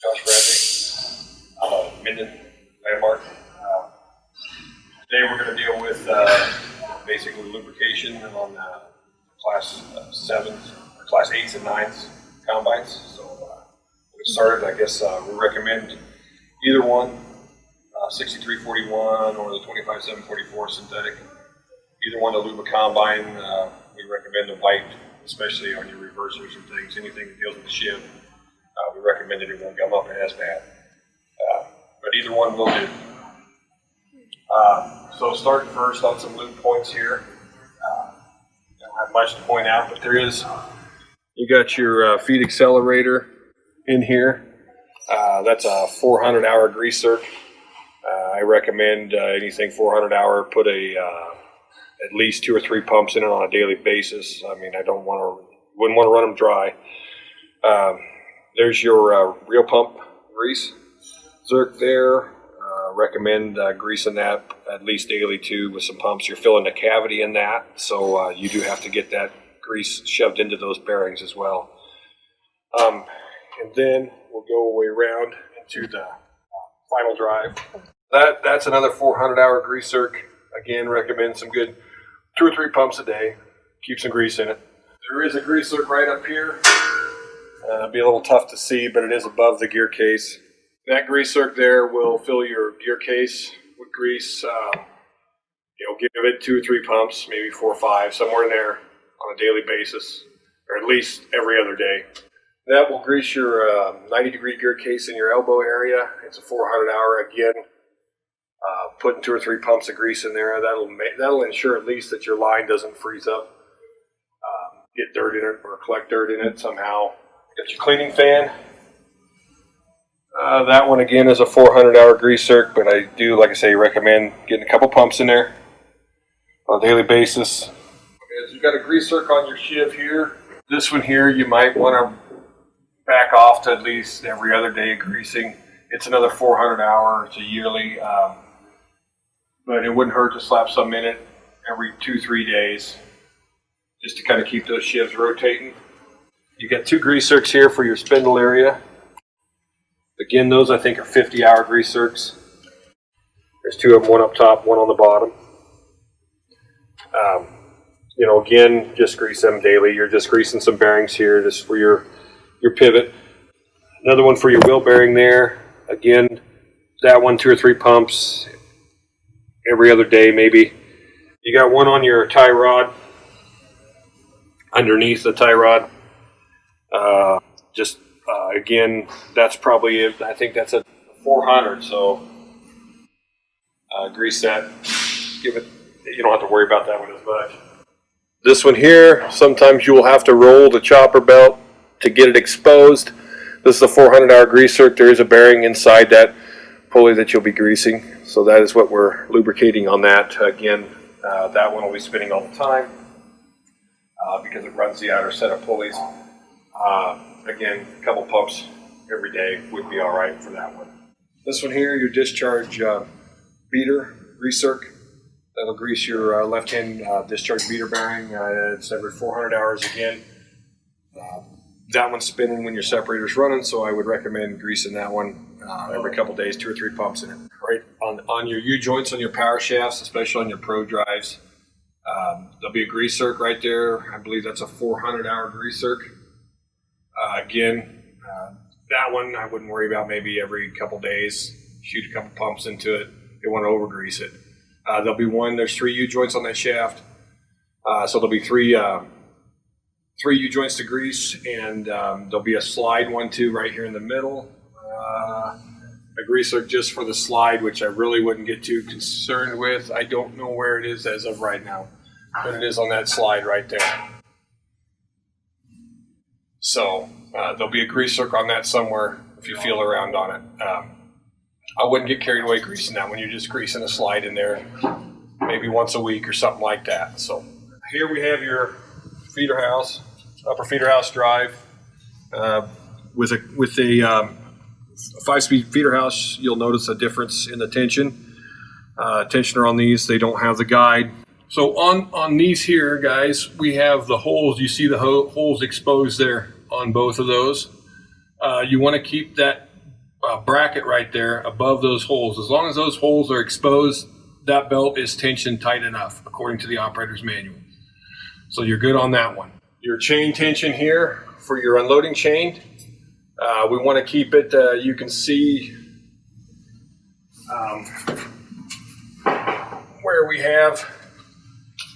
Josh Bradley, Minden Landmark. Today we're going to deal with basically lubrication on class 7s, or class 8s and 9s combines. So we'll get started. I guess we recommend either one, 6341 or the 25744 synthetic. Either one to lube a combine. We recommend the white, especially on your reversers and things. Anything that deals with the shiv, we recommend it won't come up as bad. But either one will do. So starting first on some lube points here. Don't have much to point out, but there is. You got your feed accelerator in here. That's a 400 hour grease circ. I recommend anything 400 hour. Put at least 2 or 3 pumps in it on a daily basis. I mean, wouldn't want to run them dry. There's your real pump grease circ there. Recommend greasing that at least daily too with some pumps. You're filling a cavity in that, so you do have to get that grease shoved into those bearings as well. And then we'll go way around into the final drive. That's another 400 hour grease circ. Again, recommend some good 2 or 3 pumps a day. Keep some grease in it. There is a grease circ right up here. It'll be a little tough to see, but it is above the gear case. That grease circ there will fill your gear case with grease. Give it 2 or 3 pumps, maybe 4 or 5, somewhere in there on a daily basis, or at least every other day. That will grease your 90-degree gear case in your elbow area. It's a 400 hour again. Putting 2 or 3 pumps of grease in there, that'll ensure at least that your line doesn't freeze up, get dirt in it, or collect dirt in it somehow. Got your cleaning fan. That one again is a 400 hour grease circ, but I do, like I say, recommend getting a couple pumps in there on a daily basis. Okay, so you've got a grease circ on your shiv here. This one here, you might want to back off to at least every other day of greasing. It's another 400 hour. It's a yearly, but it wouldn't hurt to slap some in it every 2-3 days, just to kind of keep those shivs rotating. You got 2 grease circs here for your spindle area. Again, those I think are 50 hour grease circs. There's 2 of them, one up top, one on the bottom. Again, just grease them daily. You're just greasing some bearings here just for your pivot. Another one for your wheel bearing there. Again, that one 2 or 3 pumps every other day maybe. You got one on your tie rod, underneath the tie rod. Again, that's probably, I think that's a 400, so grease that. Give it, you don't have to worry about that one as much. This one here, sometimes you will have to roll the chopper belt to get it exposed. This is a 400 hour grease circ. There is a bearing inside that pulley that you'll be greasing, so that is what we're lubricating on that. Again, that one will be spinning all the time because it runs the outer set of pulleys. Again, a couple pumps every day would be all right for that one. This one here, your discharge beater grease circ. That'll grease your left-hand discharge beater bearing. It's every 400 hours again. That one's spinning when your separator's running, so I would recommend greasing that one every couple days, 2 or 3 pumps in it. Right on your U-joints on your power shafts, especially on your pro drives, there'll be a grease circ right there. I believe that's a 400 hour grease circ. That one I wouldn't worry about. Maybe every couple days, shoot a couple pumps into it. You want to over-grease it. There'll be there's 3 U-joints on that shaft. So there'll be 3 U-joints to grease, and there'll be a slide one too right here in the middle. A grease circ just for the slide, which I really wouldn't get too concerned with. I don't know where it is as of right now, but it is on that slide right there. So there'll be a grease circ on that somewhere if you feel around on it. I wouldn't get carried away greasing that when you're just greasing a slide in there, maybe once a week or something like that. So here we have your feeder house, upper feeder house drive. With a 5-speed feeder house, you'll notice a difference in the tension. Tensioner on these, they don't have the guide. So on these here, guys, we have the holes. You see the holes exposed there on both of those. You want to keep that bracket right there above those holes. As long as those holes are exposed, that belt is tension tight enough according to the operator's manual. So you're good on that one. Your chain tension here for your unloading chain, we want to keep it, you can see where we have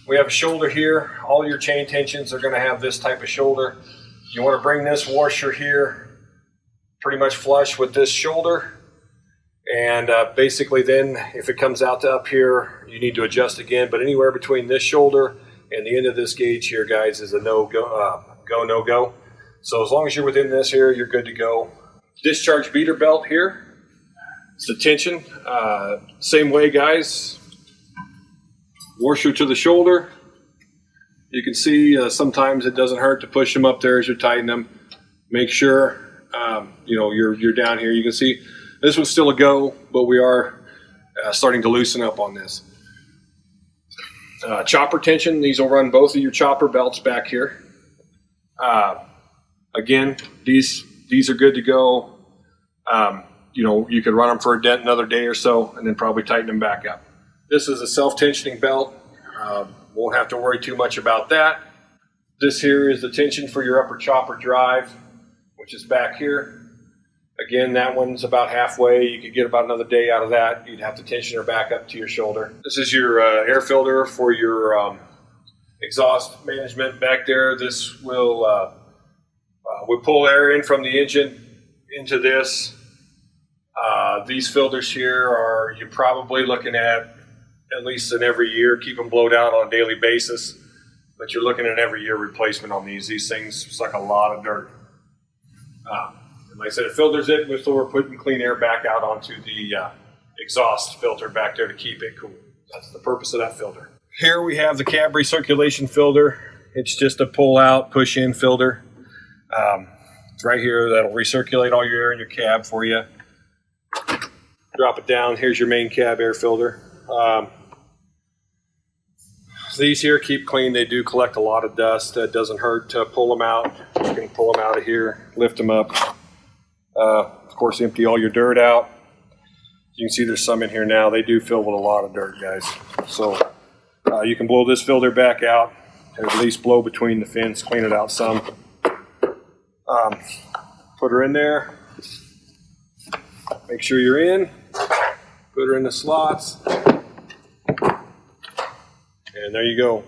a shoulder here. All your chain tensions are going to have this type of shoulder. You want to bring this washer here pretty much flush with this shoulder, and basically then if it comes out to up here, you need to adjust again, but anywhere between this shoulder and the end of this gauge here, guys, is a no-go. So as long as you're within this here, you're good to go. Discharge beater belt here. It's the tension. Same way, guys. Washer to the shoulder. You can see sometimes it doesn't hurt to push them up there as you tighten them. Make sure you know you're down here. You can see this one's still a go, but we are starting to loosen up on this. Chopper tension. These will run both of your chopper belts back here. Again, these are good to go. You know, you could run them for another day or so, and then probably tighten them back up. This is a self-tensioning belt. Won't have to worry too much about that. This here is the tension for your upper chopper drive, which is back here. Again, that one's about halfway. You could get about another day out of that. You'd have to tension her back up to your shoulder. This is your air filter for your exhaust management back there. This will we pull air in from the engine into this. These filters here are, you're probably looking at least an every year. Keep them blowed out on a daily basis, but you're looking at every year replacement on these. These things suck a lot of dirt. And like I said, it filters it, so we're putting clean air back out onto the exhaust filter back there to keep it cool. That's the purpose of that filter. Here we have the cab recirculation filter. It's just a pull out, push in filter. It's right here. That'll recirculate all your air in your cab for you. Drop it down. Here's your main cab air filter. These here keep clean. They do collect a lot of dust. It doesn't hurt to pull them out. You can pull them out of here, lift them up. Of course, empty all your dirt out. You can see there's some in here now. They do fill with a lot of dirt, guys. So you can blow this filter back out, or at least blow between the fins, clean it out some. Put her in there. Make sure you're in. Put her in the slots. And there you go.